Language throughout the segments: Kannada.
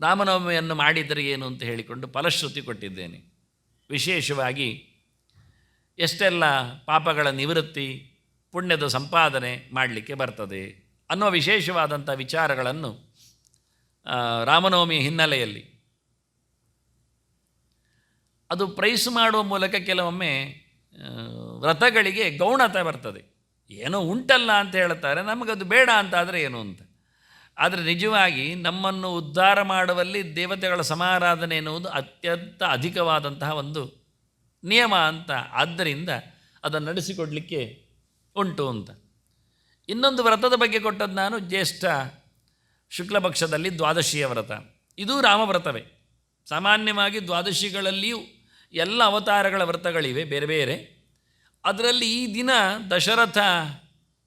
ರಾಮನವಮಿಯನ್ನು ಮಾಡಿದರೆ ಏನು ಅಂತ ಹೇಳಿಕೊಂಡು ಫಲಶ್ರುತಿ ಕೊಟ್ಟಿದ್ದೇನೆ. ವಿಶೇಷವಾಗಿ ಎಷ್ಟೆಲ್ಲ ಪಾಪಗಳ ನಿವೃತ್ತಿ, ಪುಣ್ಯದ ಸಂಪಾದನೆ ಮಾಡಲಿಕ್ಕೆ ಬರ್ತದೆ ಅನ್ನುವ ವಿಶೇಷವಾದಂಥ ವಿಚಾರಗಳನ್ನು ರಾಮನವಮಿ ಹಿನ್ನೆಲೆಯಲ್ಲಿ ಅದು ಪ್ರೈಸ್ ಮಾಡುವ ಮೂಲಕ ಕೆಲವೊಮ್ಮೆ ವ್ರತಗಳಿಗೆ ಗೌಣತೆ ಬರ್ತದೆ. ಏನೋ ಉಂಟಲ್ಲ ಅಂತ ಹೇಳ್ತಾರೆ, ನಮಗದು ಬೇಡ ಅಂತಾದರೆ ಏನು ಅಂತ. ಆದರೆ ನಿಜವಾಗಿ ನಮ್ಮನ್ನು ಉದ್ಧಾರ ಮಾಡುವಲ್ಲಿ ದೇವತೆಗಳ ಸಮಾರಾಧನೆ ಎನ್ನುವುದು ಅತ್ಯಂತ ಅಧಿಕವಾದಂತಹ ಒಂದು ನಿಯಮ ಅಂತ. ಆದ್ದರಿಂದ ಅದನ್ನು ನಡೆಸಿಕೊಡಲಿಕ್ಕೆ ಉಂಟು ಅಂತ. ಇನ್ನೊಂದು ವ್ರತದ ಬಗ್ಗೆ ಕೊಟ್ಟದ್ದು ನಾನು ಜ್ಯೇಷ್ಠ ಶುಕ್ಲಪಕ್ಷದಲ್ಲಿ ದ್ವಾದಶಿಯ ವ್ರತ. ಇದೂ ರಾಮವ್ರತವೇ. ಸಾಮಾನ್ಯವಾಗಿ ದ್ವಾದಶಿಗಳಲ್ಲಿಯೂ ಎಲ್ಲ ಅವತಾರಗಳ ವ್ರತಗಳಿವೆ ಬೇರೆ ಬೇರೆ. ಅದರಲ್ಲಿ ಈ ದಿನ ದಶರಥ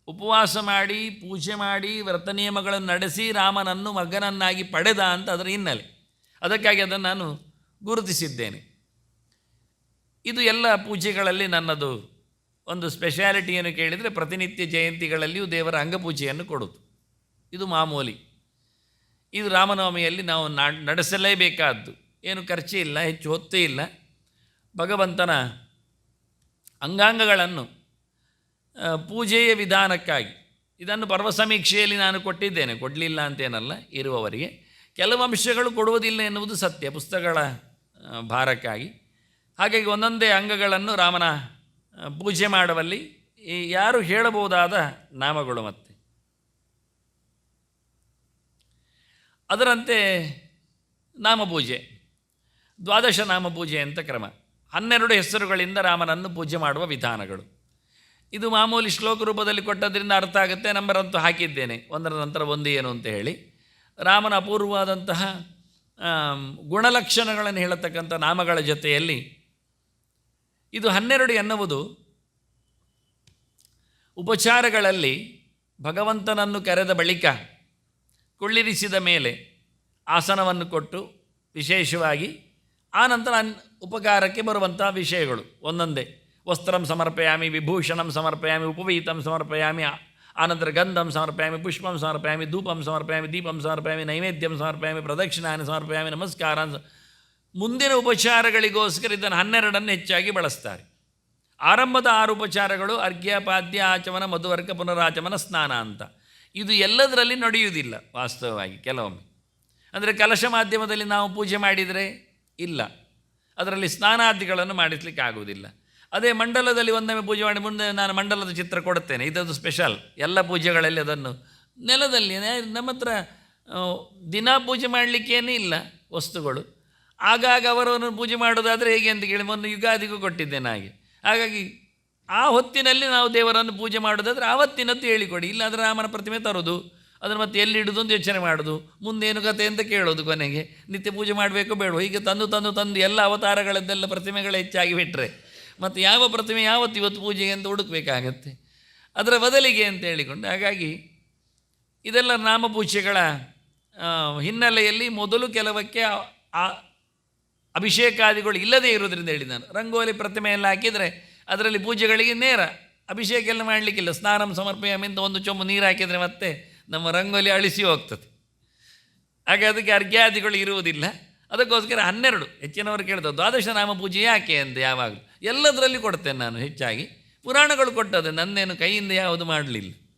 ಉಪವಾಸ ಮಾಡಿ ಪೂಜೆ ಮಾಡಿ ವ್ರತ ನಿಯಮಗಳನ್ನು ನಡೆಸಿ ರಾಮನನ್ನು ಮಗನನ್ನಾಗಿ ಪಡೆದ ಅಂತ ಅದರ ಹಿನ್ನೆಲೆ. ಅದಕ್ಕಾಗಿ ಅದನ್ನು ನಾನು ಗುರುತಿಸಿದ್ದೇನೆ. ಇದು ಎಲ್ಲ ಪೂಜೆಗಳಲ್ಲಿ ನನ್ನದು ಒಂದು ಸ್ಪೆಷಾಲಿಟಿಯನ್ನು ಕೇಳಿದರೆ ಪ್ರತಿನಿತ್ಯ ಜಯಂತಿಗಳಲ್ಲಿಯೂ ದೇವರ ಅಂಗಪೂಜೆಯನ್ನು ಕೊಡೋದು. ಇದು ಮಾಮೂಲಿ. ಇದು ರಾಮನವಮಿಯಲ್ಲಿ ನಾವು ನಡೆಸಲೇಬೇಕಾದ್ದು. ಏನು ಖರ್ಚೇ ಇಲ್ಲ, ಹೆಚ್ಚು ಹೊತ್ತೇ ಇಲ್ಲ. ಭಗವಂತನ ಅಂಗಾಂಗಗಳನ್ನು ಪೂಜೆಯ ವಿಧಾನಕ್ಕಾಗಿ ಇದನ್ನು ಪರ್ವ ಸಮೀಕ್ಷೆಯಲ್ಲಿ ನಾನು ಕೊಟ್ಟಿದ್ದೇನೆ, ಕೊಡಲಿಲ್ಲ ಅಂತೇನಲ್ಲ. ಇರುವವರಿಗೆ ಕೆಲವು ಅಂಶಗಳು ಕೊಡುವುದಿಲ್ಲ ಎನ್ನುವುದು ಸತ್ಯ, ಪುಸ್ತಕಗಳ ಭಾರಕ್ಕಾಗಿ. ಹಾಗಾಗಿ ಒಂದೊಂದೇ ಅಂಗಗಳನ್ನು ರಾಮನ ಪೂಜೆ ಮಾಡುವಲ್ಲಿ ಯಾರು ಹೇಳಬಹುದಾದ ನಾಮಗಳು. ಮತ್ತೆ ಅದರಂತೆ ನಾಮಪೂಜೆ, ದ್ವಾದಶ ನಾಮಪೂಜೆ ಅಂತ ಕ್ರಮ. 12 ಹೆಸರುಗಳಿಂದ ರಾಮನನ್ನು ಪೂಜೆ ಮಾಡುವ ವಿಧಾನಗಳು. ಇದು ಮಾಮೂಲಿ ಶ್ಲೋಕ ರೂಪದಲ್ಲಿ ಕೊಟ್ಟದ್ರಿಂದ ಅರ್ಥ ಆಗುತ್ತೆ. ನಂಬರಂತೂ ಹಾಕಿದ್ದೇನೆ, ಒಂದರ ನಂತರ ಒಂದು ಏನು ಅಂತ ಹೇಳಿ. ರಾಮನ ಅಪೂರ್ವವಾದಂತಹ ಗುಣಲಕ್ಷಣಗಳನ್ನು ಹೇಳತಕ್ಕಂಥ ನಾಮಗಳ ಜೊತೆಯಲ್ಲಿ ಇದು 12 ಎನ್ನುವುದು ಉಪಚಾರಗಳಲ್ಲಿ ಭಗವಂತನನ್ನು ಕರೆದ ಬಳಿಕ ಕೊಳ್ಳಿರಿಸಿದ ಮೇಲೆ ಆಸನವನ್ನು ಕೊಟ್ಟು ವಿಶೇಷವಾಗಿ ಆನಂತರ ಉಪಕಾರಕ್ಕೆ ಬರುವಂಥ ವಿಷಯಗಳು ಒಂದೊಂದೇ. ವಸ್ತ್ರಂ ಸಮರ್ಪಯಾಮಿ, ವಿಭೂಷಣಂ ಸಮರ್ಪಯಾಮಿ, ಉಪವೀತಂ ಸಮರ್ಪಯಾಮಿ, ಆನಂತರ ಗಂಧಂ ಸಮರ್ಪಯಾಮಿ, ಪುಷ್ಪಂ ಸಮರ್ಪಯಾಮಿ, ಧೂಪಂ ಸಮರ್ಪಯಾಮಿ, ದೀಪಂ ಸಮರ್ಪಯಾಮಿ, ನೈವೇದ್ಯಂ ಸಮರ್ಪಯಾಮಿ, ಪ್ರದಕ್ಷಿಣಾನಿ ಸಮರ್ಪಯಾಮಿ, ನಮಸ್ಕಾರ. ಮುಂದಿನ ಉಪಚಾರಗಳಿಗೋಸ್ಕರ ಇದನ್ನು 12 ಹೆಚ್ಚಾಗಿ ಬಳಸ್ತಾರೆ. ಆರಂಭದ 6 ಉಪಚಾರಗಳು ಅರ್ಘ್ಯ, ಪಾದ್ಯ, ಆಚಮನ, ಮಧುವರ್ಕ, ಪುನರಾಚಮನ, ಸ್ನಾನ ಅಂತ. ಇದು ಎಲ್ಲದರಲ್ಲಿ ನಡೆಯುವುದಿಲ್ಲ ವಾಸ್ತವವಾಗಿ. ಕೆಲವೊಮ್ಮೆ ಅಂದರೆ ಕಲಶ ಮಾಧ್ಯಮದಲ್ಲಿ ನಾವು ಪೂಜೆ ಮಾಡಿದರೆ ಇಲ್ಲ, ಅದರಲ್ಲಿ ಸ್ನಾನಾದಿಗಳನ್ನು ಮಾಡಿಸ್ಲಿಕ್ಕೆ ಆಗುವುದಿಲ್ಲ. ಅದೇ ಮಂಡಲದಲ್ಲಿ ಒಂದೊಮ್ಮೆ ಪೂಜೆ ಮಾಡಿ ಮುಂದೆ ನಾನು ಮಂಡಲದ ಚಿತ್ರ ಕೊಡುತ್ತೇನೆ, ಇದದು ಸ್ಪೆಷಲ್. ಎಲ್ಲ ಪೂಜೆಗಳಲ್ಲಿ ಅದನ್ನು ನೆಲದಲ್ಲಿ ನಮ್ಮ ಹತ್ರ ದಿನಾ ಪೂಜೆ ಮಾಡಲಿಕ್ಕೇನೇ ಇಲ್ಲ ವಸ್ತುಗಳು. ಆಗಾಗ ಅವರನ್ನು ಪೂಜೆ ಮಾಡೋದಾದರೆ ಹೇಗೆ ಅಂತ ಕೇಳಿ ಮೊನ್ನೆ ಯುಗಾದಿಗೂ ಕೊಟ್ಟಿದ್ದೇನೆ ಹಾಗೆ. ಹಾಗಾಗಿ ಆ ಹೊತ್ತಿನಲ್ಲಿ ನಾವು ದೇವರನ್ನು ಪೂಜೆ ಮಾಡೋದಾದರೆ ಆವತ್ತಿನದ್ದು ಹೇಳಿಕೊಡಿ. ಇಲ್ಲಾಂದರೆ ರಾಮನ ಪ್ರತಿಮೆ ತರೋದು, ಅದನ್ನು ಮತ್ತೆ ಎಲ್ಲಿಡೋದು ಅಂತ ಯೋಚನೆ ಮಾಡೋದು, ಮುಂದೇನು ಕತೆ ಅಂತ ಕೇಳೋದು, ಕೊನೆಗೆ ನಿತ್ಯ ಪೂಜೆ ಮಾಡಬೇಕೋ ಬೇಡೋ ಹೀಗೆ ತಂದು ಎಲ್ಲ ಅವತಾರಗಳದ್ದೆಲ್ಲ ಪ್ರತಿಮೆಗಳು ಹೆಚ್ಚಾಗಿ ಬಿಟ್ಟರೆ ಮತ್ತು ಯಾವ ಪ್ರತಿಮೆ ಯಾವತ್ತು ಇವತ್ತು ಪೂಜೆಗೆ ಅಂತ ಹುಡುಕಬೇಕಾಗತ್ತೆ. ಅದರ ಬದಲಿಗೆ ಅಂತ ಹೇಳಿಕೊಂಡು ಹಾಗಾಗಿ ಇದೆಲ್ಲ ನಾಮಪೂಜೆಗಳ ಹಿನ್ನೆಲೆಯಲ್ಲಿ ಮೊದಲು ಕೆಲವಕ್ಕೆ ಅಭಿಷೇಕಾದಿಗಳು ಇಲ್ಲದೇ ಇರೋದ್ರಿಂದ ಹೇಳಿ ನಾನು ರಂಗೋಲಿ ಪ್ರತಿಮೆಯೆಲ್ಲ ಹಾಕಿದರೆ ಅದರಲ್ಲಿ ಪೂಜೆಗಳಿಗೆ ನೇರ ಅಭಿಷೇಕ ಎಲ್ಲ ಮಾಡಲಿಕ್ಕಿಲ್ಲ. ಸ್ನಾನಂ ಸಮರ್ಪಯಾಮಿಂದ ಒಂದು ಚೊಂಬು ನೀರು ಹಾಕಿದರೆ ಮತ್ತೆ ನಮ್ಮ ರಂಗೋಲಿ ಅಳಿಸಿ ಹೋಗ್ತದೆ. ಹಾಗೆ ಅದಕ್ಕೆ ಅರ್ಘ್ಯಾದಿಗಳು ಇರುವುದಿಲ್ಲ. ಅದಕ್ಕೋಸ್ಕರ 12 ಹೆಚ್ಚಿನವರು ಕೇಳ್ತಾರೆ ದ್ವಾದಶ ನಾಮ ಪೂಜೆ ಯಾಕೆ ಅಂತ. ಯಾವಾಗಲೂ ಎಲ್ಲದರಲ್ಲಿ ಕೊಡ್ತೇನೆ ನಾನು ಹೆಚ್ಚಾಗಿ. ಪುರಾಣಗಳು ಕೊಟ್ಟದ್ದು, ನನ್ನೇನು ಕೈಯಿಂದ ಯಾವುದು ಮಾಡಲಿಲ್ಲ.